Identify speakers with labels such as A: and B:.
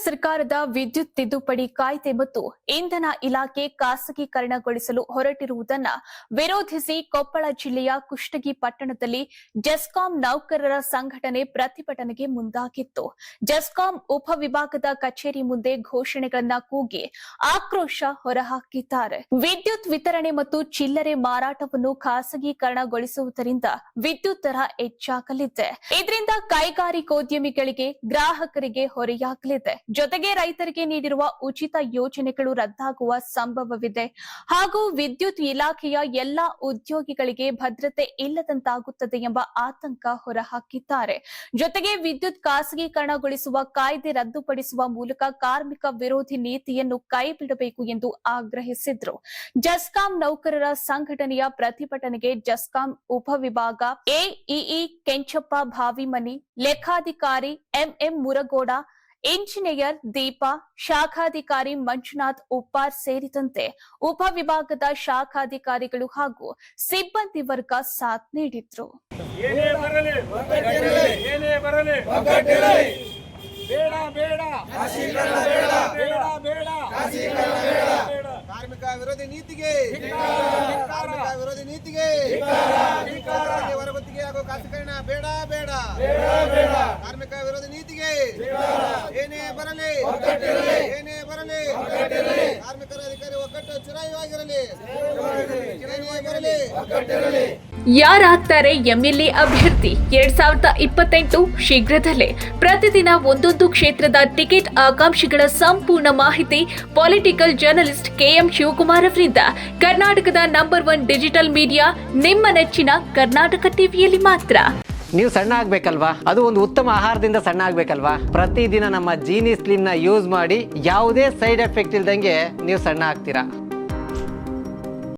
A: ಸರ್ಕಾರದ ವಿದ್ಯುತ್ ತಿದ್ದುಪಡಿ ಕಾಯ್ದೆ ಮತ್ತು ಇಂಧನ ಇಲಾಖೆ ಖಾಸಗೀಕರಣಗೊಳಿಸಲು ಹೊರಟಿರುವುದನ್ನು ವಿರೋಧಿಸಿ ಕೊಪ್ಪಳ ಜಿಲ್ಲೆಯ ಕುಷ್ಟಗಿ ಪಟ್ಟಣದಲ್ಲಿ ಜೆಸ್ಕಾಂ ನೌಕರರ ಸಂಘಟನೆ ಪ್ರತಿಭಟನೆಗೆ ಮುಂದಾಗಿತ್ತು. ಜೆಸ್ಕಾಂ ಉಪವಿಭಾಗದ ಕಚೇರಿ ಮುಂದೆ ಘೋಷಣೆಗಳನ್ನ ಕೂಗಿ ಆಕ್ರೋಶ ಹೊರಹಾಕಿದ್ದಾರೆ. ವಿದ್ಯುತ್ ವಿತರಣೆ ಮತ್ತು ಚಿಲ್ಲರೆ ಮಾರಾಟವನ್ನು ಖಾಸಗೀಕರಣಗೊಳಿಸುವುದರಿಂದ ವಿದ್ಯುತ್ ದರ ಹೆಚ್ಚಾಗಲಿದೆ. ಇದರಿಂದ ಕೈಗಾರಿಕೋದ್ಯಮಿಗಳಿಗೆ, ಗ್ರಾಹಕರಿಗೆ ಹೊರೆಯಾಗಲಿದೆ. ಜೊತೆಗೆ ರೈತರಿಗೆ ನೀಡಿರುವ ಉಚಿತ ಯೋಜನೆಗಳು ರದ್ದಾಗುವ ಸಂಭವವಿದೆ ಹಾಗೂ ವಿದ್ಯುತ್ ಇಲಾಖೆಯ ಎಲ್ಲಾ ಉದ್ಯೋಗಿಗಳಿಗೆ ಭದ್ರತೆ ಇಲ್ಲದಂತಾಗುತ್ತದೆ ಎಂಬ ಆತಂಕ ಹೊರಹಾಕಿದ್ದಾರೆ. ಜೊತೆಗೆ ವಿದ್ಯುತ್ ಖಾಸಗೀಕರಣಗೊಳಿಸುವ ಕಾಯ್ದೆ ರದ್ದುಪಡಿಸುವ ಮೂಲಕ ಕಾರ್ಮಿಕ ವಿರೋಧಿ ನೀತಿಯನ್ನು ಕೈಬಿಡಬೇಕು ಎಂದು ಆಗ್ರಹಿಸಿದ್ರು. ಜೆಸ್ಕಾಂ ನೌಕರರ ಸಂಘಟನೆಯ ಪ್ರತಿಭಟನೆಗೆ ಜೆಸ್ಕಾಂ ಉಪವಿಭಾಗ ಎಇಇ ಕೆಂಚಪ್ಪ ಭಾವಿಮನಿ, ಲೆಕ್ಕಾಧಿಕಾರಿ ಎಂಎಂ ಮುರಗೋಡ, ಇಂಜಿನಿಯರ್ ದೀಪಾ, ಶಾಖಾಧಿಕಾರಿ ಮಂಜುನಾಥ್ ಉಪ್ಪಾರ್ ಸೇರಿದಂತೆ ಉಪವಿಭಾಗದ ಶಾಖಾಧಿಕಾರಿಗಳು ಹಾಗೂ ಸಿಬ್ಬಂದಿ ವರ್ಗ ಸಾಥ್ ನೀಡಿದ್ರು.
B: ಕಾರ್ಮಿಕ ವಿರೋಧಿ ನೀತಿಗೆ ಹೊರಗುತ್ತಿಗೆ ಹಾಗೂ ಖಾಸಗೀಕರಣ ಬೇಡ ಬೇಡ. ಕಾರ್ಮಿಕ ವಿರೋಧಿ ನೀತಿಗೆ ಏನೇ ಬರಲಿ ಕಾರ್ಮಿಕರ ಅಧಿಕಾರಿ ಒಗ್ಗಟ್ಟು ಚಿರಾಯುವಾಗಿರಲಿ.
A: ಯಾರಾಗ್ತಾರೆ ಎಂಎಲ್ಎ ಅಭ್ಯರ್ಥಿ 2028 ಶೀಘ್ರದಲ್ಲೇ. ಪ್ರತಿದಿನ ಒಂದೊಂದು ಕ್ಷೇತ್ರದ ಟಿಕೆಟ್ ಆಕಾಂಕ್ಷಿಗಳ ಸಂಪೂರ್ಣ ಮಾಹಿತಿ ಪೊಲಿಟಿಕಲ್ ಜರ್ನಲಿಸ್ಟ್ ಕೆಎಂ ಶಿವಕುಮಾರ್ ಅವರಿಂದ. ಕರ್ನಾಟಕದ ನಂಬರ್ 1 ಡಿಜಿಟಲ್ ಮೀಡಿಯಾ ನಿಮ್ಮ ನೆಚ್ಚಿನ ಕರ್ನಾಟಕ ಟಿವಿಯಲ್ಲಿ ಮಾತ್ರ.
C: ನೀವು ಸಣ್ಣ ಆಗ್ಬೇಕಲ್ವಾ? ಅದು ಒಂದು ಉತ್ತಮ ಆಹಾರದಿಂದ ಸಣ್ಣ ಆಗ್ಬೇಕಲ್ವಾ? ಪ್ರತಿದಿನ ನಮ್ಮ ಜೀನಿ ಸ್ಲಿಮ್ ನ ಯೂಸ್ ಮಾಡಿ ಯಾವುದೇ ಸೈಡ್ ಎಫೆಕ್ಟ್ ಇಲ್ದಂಗೆ ನೀವು ಸಣ್ಣ ಆಗ್ತೀರಾ.